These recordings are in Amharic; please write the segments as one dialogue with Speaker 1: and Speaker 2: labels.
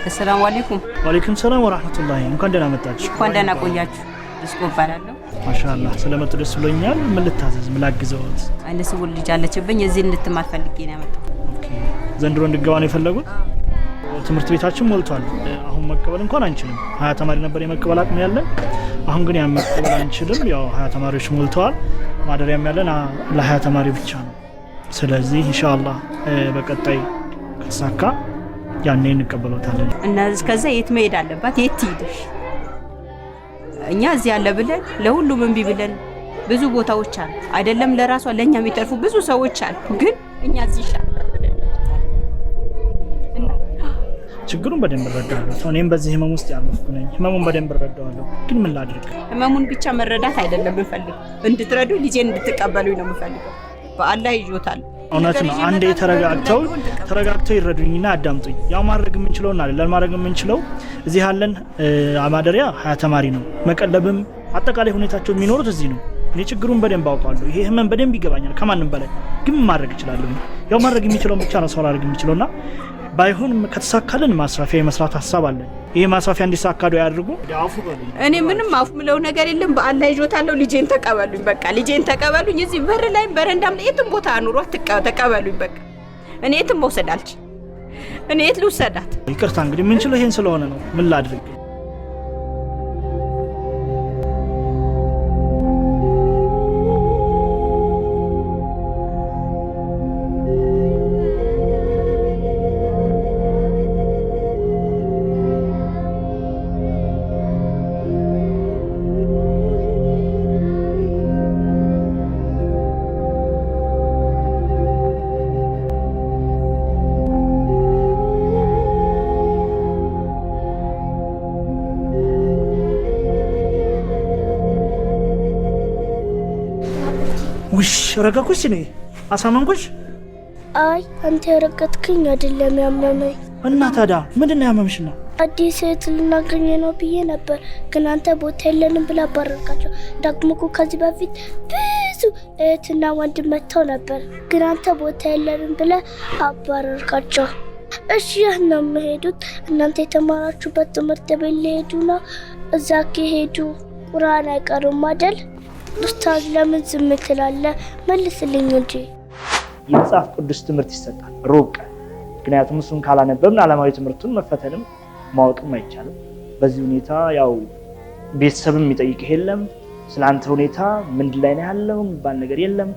Speaker 1: السلام عليكم.
Speaker 2: وعليكم السلام ورحمة الله. እንኳን ደህና መጣችሁ።
Speaker 1: እንኳን ደህና ቆያችሁ። እስኮ ባላለሁ
Speaker 2: ማሻአላህ ስለመጡ ደስ ብሎኛል። ምን ልታዘዝ? ምን ላግዘውት?
Speaker 1: አንድ ሰው ልጅ አለችብኝ እዚህ እንድትማር ፈልጌ ነው ያመጣው።
Speaker 2: ኦኬ ዘንድሮ እንድገባ ነው የፈለጉት? ትምህርት ቤታችን ሞልቷል። አሁን መቀበል እንኳን አንችልም። 20 ተማሪ ነበር የመቀበል አቅም ያለን። አሁን ግን ያን መቀበል አንችልም። ያው 20 ተማሪዎች ሞልተዋል። ማደሪያም ያለን ለ20 ተማሪ ብቻ ነው። ስለዚህ ኢንሻአላህ በቀጣይ ከተሳካ ያኔ እንቀበለታለን።
Speaker 1: እና እስከዛ የት መሄድ አለባት? የት ትሄድሽ? እኛ እዚህ ያለ ብለን ለሁሉም እንቢ ብለን ብዙ ቦታዎች አሉ አይደለም ለራሷ ለኛ የሚተርፉ ብዙ ሰዎች አሉ። ግን እኛ እዚህ ይሻላል።
Speaker 2: ችግሩን በደንብ ረዳለሁ። እኔም በዚህ ህመም ውስጥ ያለፍኩ ነኝ። ህመሙን በደንብ ረዳዋለሁ። ግን ምን ላድርግ?
Speaker 1: ህመሙን ብቻ መረዳት አይደለም የምፈልገው፣ እንድትረዱ ልጄን እንድትቀበሉኝ ነው የምፈልገው። በአላህ ይጆታል።
Speaker 2: እውነት ነው። አንዴ ተረጋግተው ይረዱኝና ያዳምጡኝ። ያው ማድረግ የምንችለውና ለማድረግ የምንችለው እዚህ ያለን ማደሪያ 20 ተማሪ ነው። መቀለብም አጠቃላይ ሁኔታቸው የሚኖሩት እዚህ ነው። እኔ ችግሩን በደንብ አውቃለሁ። ይሄ ህመም በደንብ ይገባኛል ከማንም በላይ። ግን ማድረግ እችላለሁ። ያው ማድረግ የሚችለው ብቻ ነው ሰው ማድረግ የሚችለውና ባይሆን ከተሳካልን ማስራፊያ የመስራት ሐሳብ አለ። ይሄ ማስራፊያ እንዲሳካዶ ያድርጉ።
Speaker 1: እኔ ምንም አፍ ምለው ነገር የለም። በአላህ ይጆታለሁ። ልጄን ተቀበሉኝ። በቃ ልጄን ተቀበሉኝ። እዚህ በር ላይ በረንዳም ላይ የትም ቦታ አኑሯት ተቀበሉኝ። በቃ እኔ የትም መውሰድ አልችልም። እኔ የት ልውሰዳት?
Speaker 2: ይቅርታ እንግዲህ የምንችለው ይሄን ስለሆነ ነው። ምን ላድርግ? ውሽ ረጋኩሽ ነኝ አሳመንኩሽ?
Speaker 3: አይ አንተ ረጋትከኝ አይደለም ያመመኝ።
Speaker 2: እና ታዲያ ምንድነው ያመምሽና?
Speaker 3: አዲስ እህት ልናገኝ ነው ብዬ ነበር፣ ግን አንተ ቦታ የለንም ብላ አባረርካቸው። ደግሞ እኮ ከዚህ በፊት ብዙ እህትና ወንድም መጥተው ነበር፣ ግን አንተ ቦታ የለንም ብለ አባረርካቸው። እሺ ነው የምሄዱት። እናንተ የተማራችሁበት ትምህርት ቤት ሊሄዱ ነው። እዛ ከሄዱ ቁርአን አይቀሩም አይደል? ኡስታዝ ለምን ዝም ትላለህ? መልስልኝ እንጂ።
Speaker 2: የመጽሐፍ ቅዱስ ትምህርት ይሰጣል ሩብ ቀን። ምክንያቱም እሱን ካላነበብን ዓለማዊ ትምህርቱን መፈተንም ማወቅም አይቻልም። በዚህ ሁኔታ ያው ቤተሰብም የሚጠይቅህ የለም። ስላንተ ሁኔታ ምንድን ላይ ነው ያለው የሚባል ነገር የለም።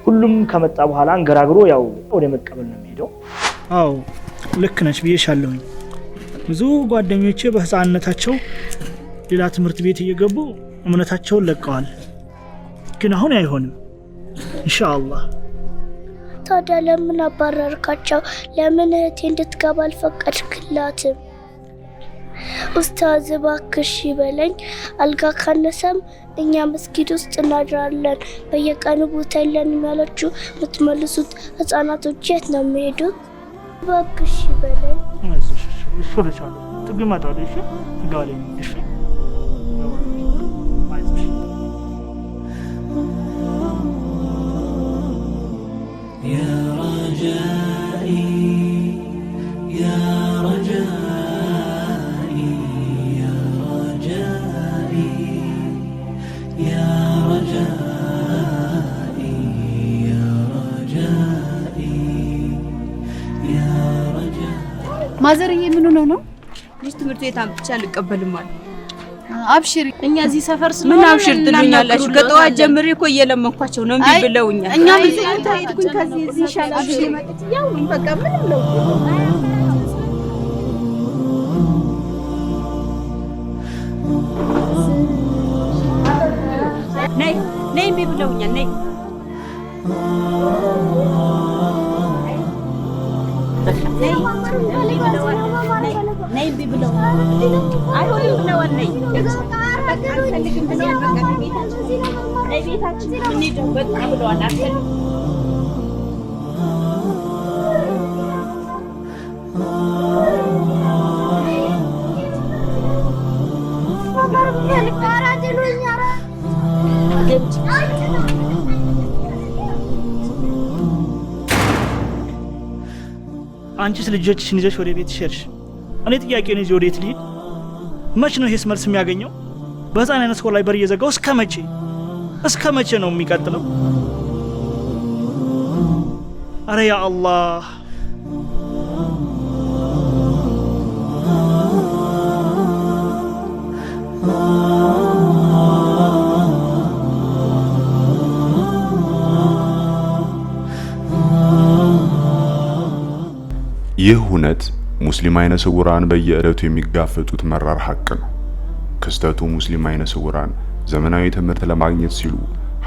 Speaker 2: ሁሉም ከመጣ በኋላ አንገራግሮ ያው ወደ መቀበል ነው የሚሄደው። አዎ ልክ ነች ብዬሻለሁኝ። ብዙ ጓደኞቼ በህፃንነታቸው ሌላ ትምህርት ቤት እየገቡ እምነታቸውን ለቀዋል። ግን አሁን አይሆንም ኢንሻአላህ።
Speaker 3: ታዲያ ለምን አባረርካቸው? ለምን እህቴ እንድትገባ አልፈቀድክላትም? ኡስታዝ እባክሽ ይበለኝ። አልጋ ካነሰም እኛ መስጊድ ውስጥ እናድራለን። በየቀኑ ቦታ የለንም ያለችው የምትመልሱት ህፃናቶች የት ነው የሚሄዱት? እባክሽ ይበለኝ።
Speaker 2: እሺ ለቻለ ትግማታለሽ ጋለኝ እሺ
Speaker 4: يا رجائي يا رجائي يا رجائي يا رجائي يا رجائي يا رجائي
Speaker 5: ማዘርዬ ምን ሆነው ነው?
Speaker 1: ልጅ ትምህርት ቤት አምጥቻ ልቀበልም ማለት
Speaker 5: አብሽሪ። እኛ እዚህ ሰፈር ስለሆነ
Speaker 1: ምን አብሽር ትሉኛላችሁ? ከጠዋት ጀምሬ እኮ እየለመንኳቸው ነው እምቢ ብለውኛል።
Speaker 5: እኛ እዚህ ታይኩኝ ከዚህ እዚህ ይሻላል ማለት ያው በቃ ምንም ነው።
Speaker 1: ነይ ነይ እምቢ ብለውኛል። ነይ ነይ እምቢ ብለውኛል። አይሆንም ብለዋል። ነይ አልፈልግም ብለዋል። በቃ ቤታችን እንሂድ በቃ ብለዋል። አልፈልግም
Speaker 2: አንቺስ ልጆችሽን ይዘሽ ወደ ቤት ሸርሽ። እኔ ጥያቄውን ይዤ ወዴት ልሂድ? መች ነው ይሄስ መልስ የሚያገኘው? በህፃን አይነት ሰው ላይ በር እየዘጋው እስከ መቼ ነው የሚቀጥለው? አረ ያ አላህ
Speaker 6: ይህ እውነት ሙስሊም አይነ ስውራን በየዕለቱ የሚጋፈጡት መራር ሀቅ ነው። ክስተቱ ሙስሊም አይነ ስውራን ዘመናዊ ትምህርት ለማግኘት ሲሉ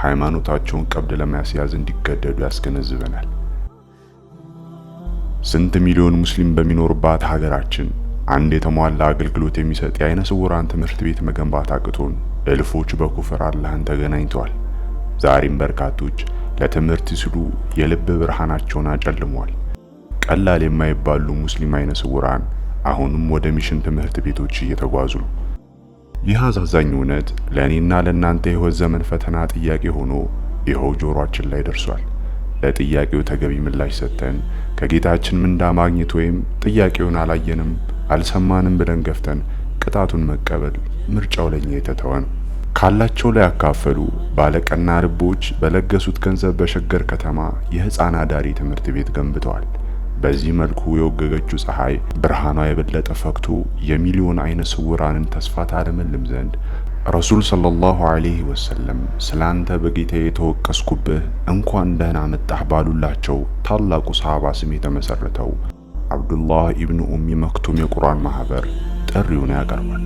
Speaker 6: ሃይማኖታቸውን ቀብድ ለማስያዝ እንዲገደዱ ያስገነዝበናል። ስንት ሚሊዮን ሙስሊም በሚኖርባት ሀገራችን አንድ የተሟላ አገልግሎት የሚሰጥ የአይነ ስውራን ትምህርት ቤት መገንባት አቅቶን እልፎች በኩፍር አላህን ተገናኝተዋል። ዛሬም በርካቶች ለትምህርት ሲሉ የልብ ብርሃናቸውን አጨልመዋል። ቀላል የማይባሉ ሙስሊም አይነ ስውራን አሁንም ወደ ሚሽን ትምህርት ቤቶች እየተጓዙ ነው። ይህ አሳዛኝ እውነት ለእኔና ለእናንተ የህይወት ዘመን ፈተና ጥያቄ ሆኖ ይኸው ጆሮአችን ላይ ደርሷል። ለጥያቄው ተገቢ ምላሽ ሰጥተን ከጌታችን ምንዳ ማግኘት ወይም ጥያቄውን አላየንም አልሰማንም ብለን ገፍተን ቅጣቱን መቀበል ምርጫው ለኛ የተተወ ነው። ካላቸው ላይ ያካፈሉ ባለቀና ልቦች በለገሱት ገንዘብ በሸገር ከተማ የህፃን አዳሪ ትምህርት ቤት ገንብተዋል። በዚህ መልኩ የወገገችው ፀሐይ ብርሃኗ የበለጠ ፈክቶ የሚሊዮን አይነ ስውራንን ተስፋ ታለመልም ዘንድ ረሱል ሰለላሁ ዐለይሂ ወሰለም ስላንተ በጌታዬ የተወቀስኩብህ እንኳን ደህና መጣህ ባሉላቸው ታላቁ ሰሃባ ስም የተመሰረተው አብዱላህ ኢብኑ ኡሚ መክቱም የቁርአን ማህበር ጥሪውን ያቀርባል።